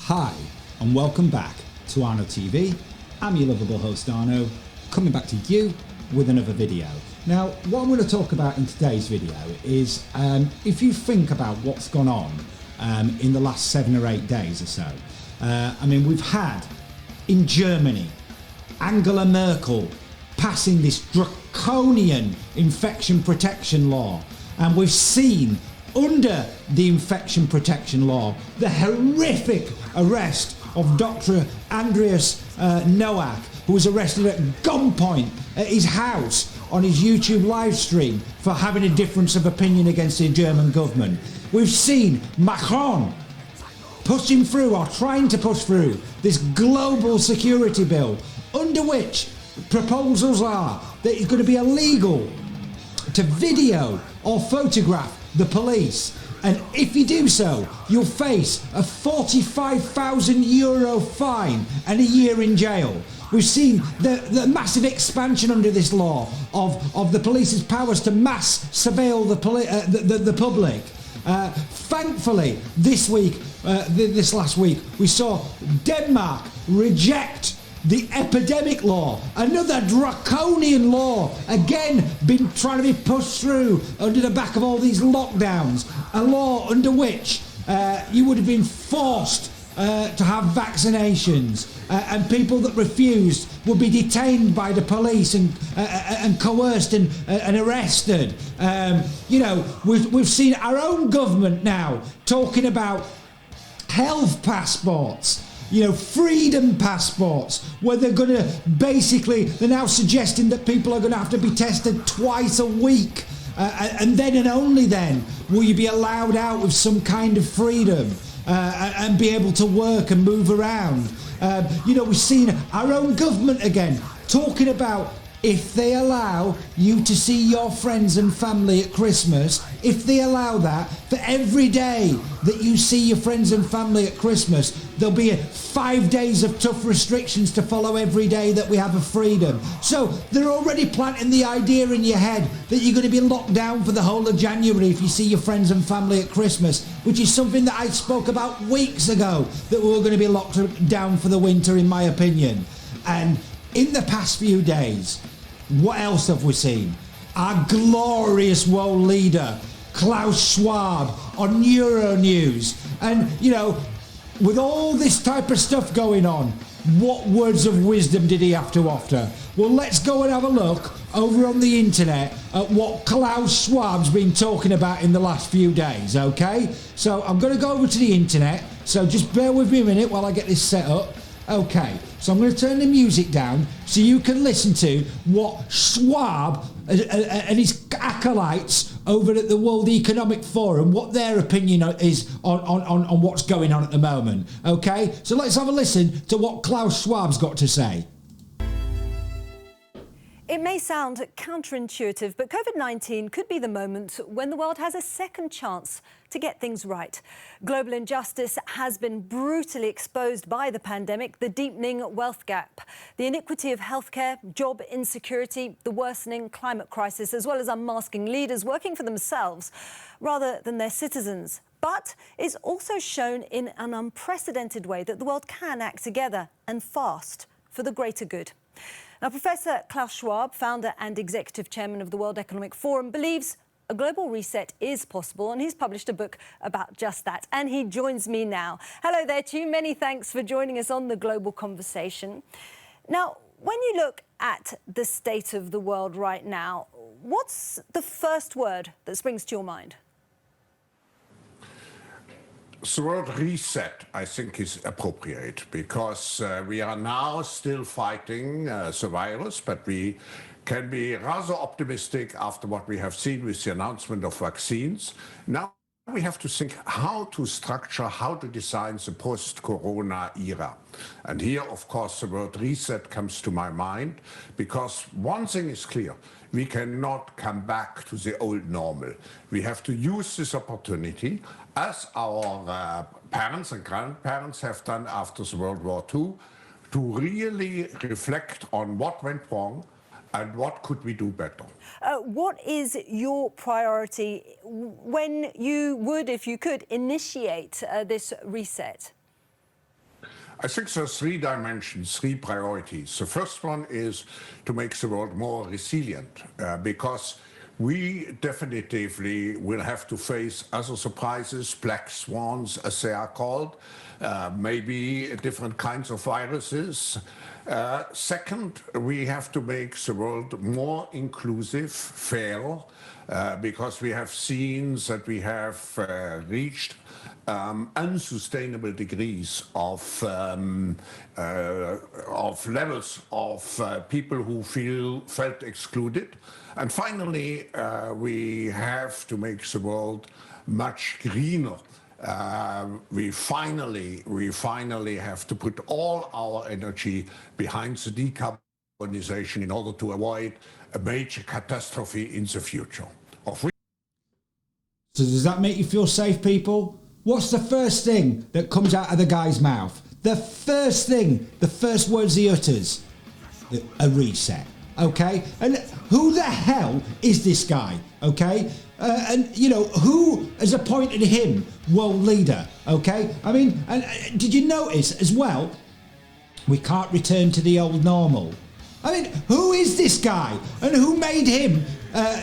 Hi, and welcome back to Arno TV. I'm your lovable host Arno, coming back to you with another video. Now, what I'm going to talk about in today's video is if you think about what's gone on in the last 7 or 8 days or so. I mean, we've had in Germany Angela Merkel passing this draconian infection protection law, and we've seen under the infection protection law the horrific arrest of Dr. Andreas Noack, who was arrested at gunpoint at his house on his YouTube live stream for having a difference of opinion against the German government. We've seen Macron pushing through, or trying to push through, this global security bill, under which proposals are that it's going to be illegal to video or photograph the police, and if you do so, you'll face a €45,000 fine and a year in jail. We've seen the massive expansion under this law of the police's powers to mass surveil the public. Thankfully, this last week, we saw Denmark reject the epidemic law, another draconian law, again been trying to be pushed through under the back of all these lockdowns, a law under which you would have been forced to have vaccinations, and people that refused would be detained by the police and coerced and arrested. You know, we've seen our own government now talking about health passports, you know, freedom passports, where they're going to they're now suggesting that people are going to have to be tested twice a week, and then and only then will you be allowed out with some kind of freedom and be able to work and move around. You know, we've seen our own government again talking about if they allow you to see your friends and family at Christmas, if they allow that, for every day that you see your friends and family at Christmas, there'll be 5 days of tough restrictions to follow every day that we have of freedom. So they're already planting the idea in your head that you're going to be locked down for the whole of January if you see your friends and family at Christmas, which is something that I spoke about weeks ago, that we were going to be locked down for the winter, in my opinion. And in the past few days, what else have we seen? Our glorious world leader, Klaus Schwab, on Euronews. And, you know, with all this type of stuff going on, what words of wisdom did he have to offer? Well, let's go and have a look over on the internet at what Klaus Schwab's been talking about in the last few days, okay? So I'm going to go over to the internet, so just bear with me a minute while I get this set up. Okay, so I'm going to turn the music down so you can listen to what Schwab and his acolytes over at the World Economic Forum, what their opinion is on what's going on at the moment. Okay, so let's have a listen to what Klaus Schwab's got to say. It may sound counterintuitive, but COVID-19 could be the moment when the world has a second chance to get things right. Global injustice has been brutally exposed by the pandemic, the deepening wealth gap, the iniquity of healthcare, job insecurity, the worsening climate crisis, as well as unmasking leaders working for themselves rather than their citizens. But it's also shown in an unprecedented way that the world can act together and fast for the greater good. Now, Professor Klaus Schwab, founder and executive chairman of the World Economic Forum, believes a global reset is possible, and he's published a book about just that. And he joins me now. Hello there to you. Many thanks for joining us on the Global Conversation. Now, when you look at the state of the world right now, what's the first word that springs to your mind? The word reset, I think, is appropriate, because we are now still fighting the virus, but we can be rather optimistic after what we have seen with the announcement of vaccines. Now we have to think how to structure, how to design the post-corona era. And here, of course, the word reset comes to my mind, because one thing is clear: we cannot come back to the old normal. We have to use this opportunity, as our parents and grandparents have done after the World War II, to really reflect on what went wrong and what could we do better. What is your priority when you would, if you could, initiate this reset? I think there are three dimensions, three priorities. The first one is to make the world more resilient, because we definitively will have to face other surprises, black swans, as they are called, maybe different kinds of viruses. Second, we have to make the world more inclusive, fair, because we have seen that we have reached unsustainable degrees of levels of people who felt excluded. And finally, we have to make the world much greener. We finally have to put all our energy behind the decarbonization in order to avoid a major catastrophe in the future. So does that make you feel safe, people? What's the first thing that comes out of the guy's mouth? The first thing, the first words he utters, a reset, okay? And who the hell is this guy, okay? And, you know, who has appointed him world leader, okay? I mean, and did you notice as well, we can't return to the old normal. I mean, who is this guy? And who made him,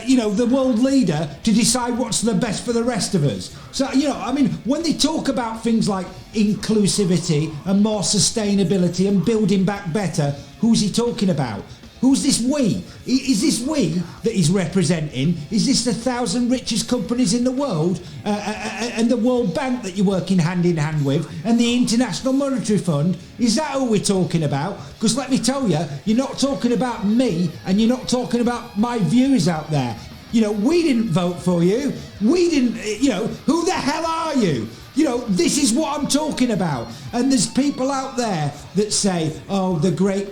you know, the world leader to decide what's the best for the rest of us? So, you know, I mean, when they talk about things like inclusivity and more sustainability and building back better, who's he talking about? Who's this we? Is this we that he's representing? Is this the 1,000 richest companies in the world and the World Bank that you're working hand in hand with and the International Monetary Fund? Is that who we're talking about? Because let me tell you, you're not talking about me and you're not talking about my viewers out there. You know, we didn't vote for you. We didn't, you know, who the hell are you? You know, this is what I'm talking about. And there's people out there that say, oh, the great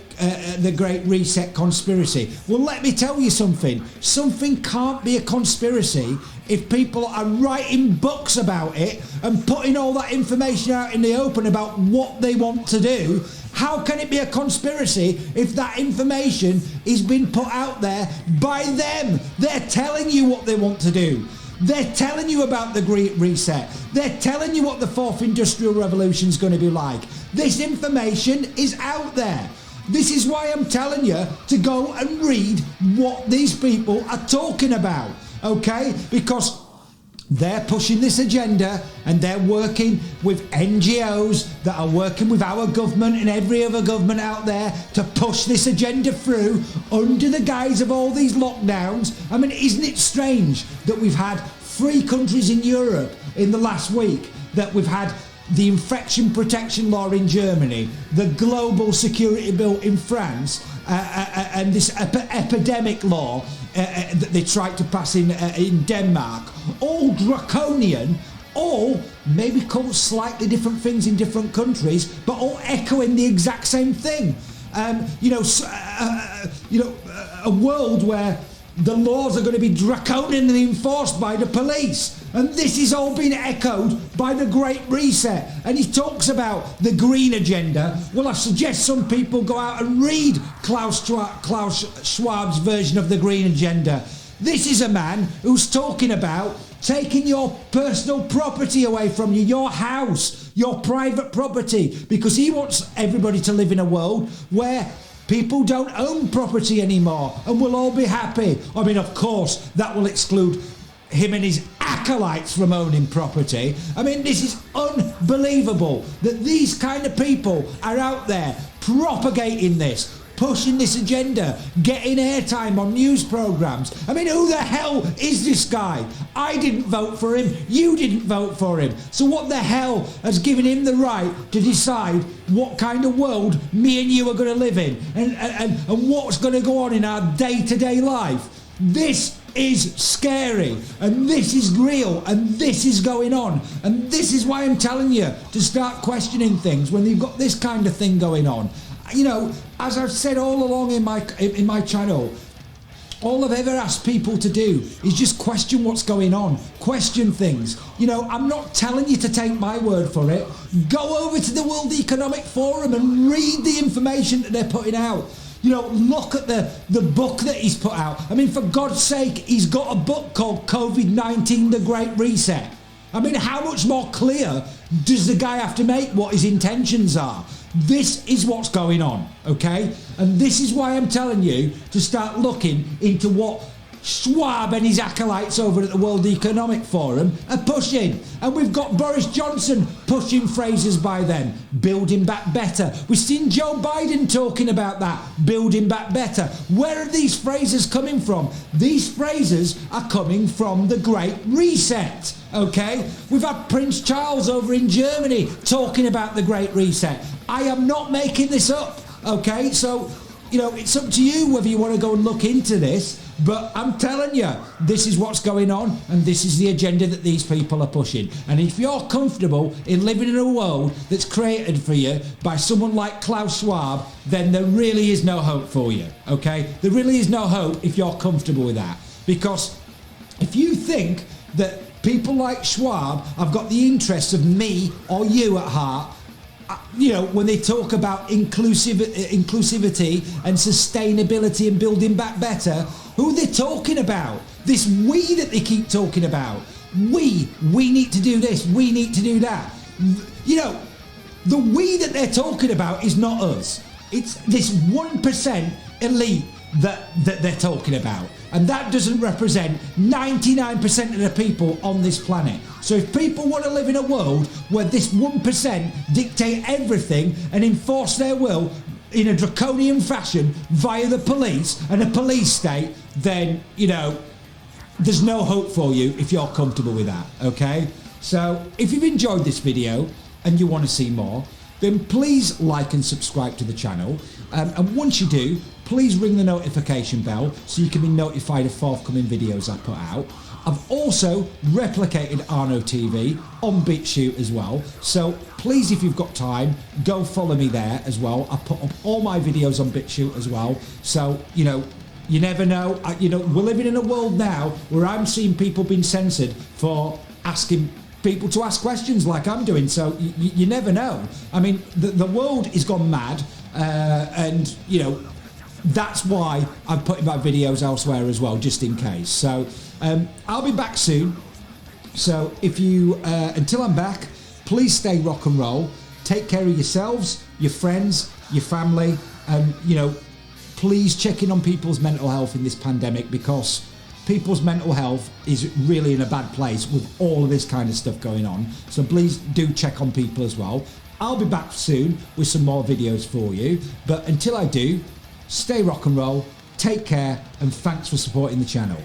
reset conspiracy. Well, let me tell you something. Something can't be a conspiracy if people are writing books about it and putting all that information out in the open about what they want to do. How can it be a conspiracy if that information is being put out there by them? They're telling you what they want to do. They're telling you about the Great Reset. They're telling you what the fourth industrial revolution is going to be like. This information is out there. This is why I'm telling you to go and read what these people are talking about, okay? Because they're pushing this agenda and they're working with NGOs that are working with our government and every other government out there to push this agenda through under the guise of all these lockdowns. I mean, isn't it strange that we've had 3 countries in Europe in the last week that we've had the infection protection law in Germany, the global security bill in France, and this epidemic law that they tried to pass in Denmark, all draconian, all maybe called slightly different things in different countries, but all echoing the exact same thing. A world where the laws are going to be draconianly enforced by the police. And this is all being echoed by the Great Reset. And he talks about the green agenda. Well, I suggest some people go out and read Klaus Schwab's version of the green agenda. This is a man who's talking about taking your personal property away from you, your house, your private property, because he wants everybody to live in a world where people don't own property anymore and we'll all be happy. I mean, of course, that will exclude him and his acolytes from owning property. I mean, this is unbelievable that these kind of people are out there propagating this, pushing this agenda, getting airtime on news programs. I mean, who the hell is this guy? I didn't vote for him. You didn't vote for him. So what the hell has given him the right to decide what kind of world me and you are going to live in and what's going to go on in our day-to-day life? This is scary and this is real and this is going on, and this is why I'm telling you to start questioning things when you've got this kind of thing going on. You know, as I've said all along in my channel, all I've ever asked people to do is just question what's going on, question things. You know, I'm not telling you to take my word for it. Go over to the World Economic Forum and read the information that they're putting out. You know, look at the book that he's put out. I mean, for God's sake, he's got a book called COVID-19, The Great Reset. I mean, how much more clear does the guy have to make what his intentions are? This is what's going on, okay? And this is why I'm telling you to start looking into what Schwab and his acolytes over at the World Economic Forum are pushing. And we've got Boris Johnson pushing phrases by them, building back better. We've seen Joe Biden talking about that, building back better. Where are these phrases coming from? These phrases are coming from the Great Reset, okay? We've had Prince Charles over in Germany talking about the Great Reset. I am not making this up, okay? So, you know, it's up to you whether you want to go and look into this. But I'm telling you, this is what's going on, and this is the agenda that these people are pushing. And if you're comfortable in living in a world that's created for you by someone like Klaus Schwab, then there really is no hope for you, okay? There really is no hope if you're comfortable with that. Because if you think that people like Schwab have got the interests of me or you at heart, you know, when they talk about inclusivity and sustainability and building back better, who are they talking about? This we that they keep talking about. We need to do this, we need to do that. You know, the we that they're talking about is not us. It's this 1% elite that they're talking about. And that doesn't represent 99% of the people on this planet. So if people want to live in a world where this 1% dictate everything and enforce their will in a draconian fashion via the police and a police state, then, you know, there's no hope for you if you're comfortable with that, okay? So if you've enjoyed this video and you want to see more, then please like and subscribe to the channel. And once you do, please ring the notification bell so you can be notified of forthcoming videos I put out. I've also replicated Arno TV on BitChute as well. So please, if you've got time, go follow me there as well. I put up all my videos on BitChute as well. So, you know, you never know. You know, we're living in a world now where I'm seeing people being censored for asking people to ask questions like I'm doing. So you never know. I mean, the world has gone mad, and, you know, that's why I'm putting my videos elsewhere as well, just in case. So I'll be back soon. So if you, until I'm back, please stay rock and roll. Take care of yourselves, your friends, your family, and, you know, please check in on people's mental health in this pandemic, because people's mental health is really in a bad place with all of this kind of stuff going on. So please do check on people as well. I'll be back soon with some more videos for you. But until I do, stay rock and roll, take care, and thanks for supporting the channel.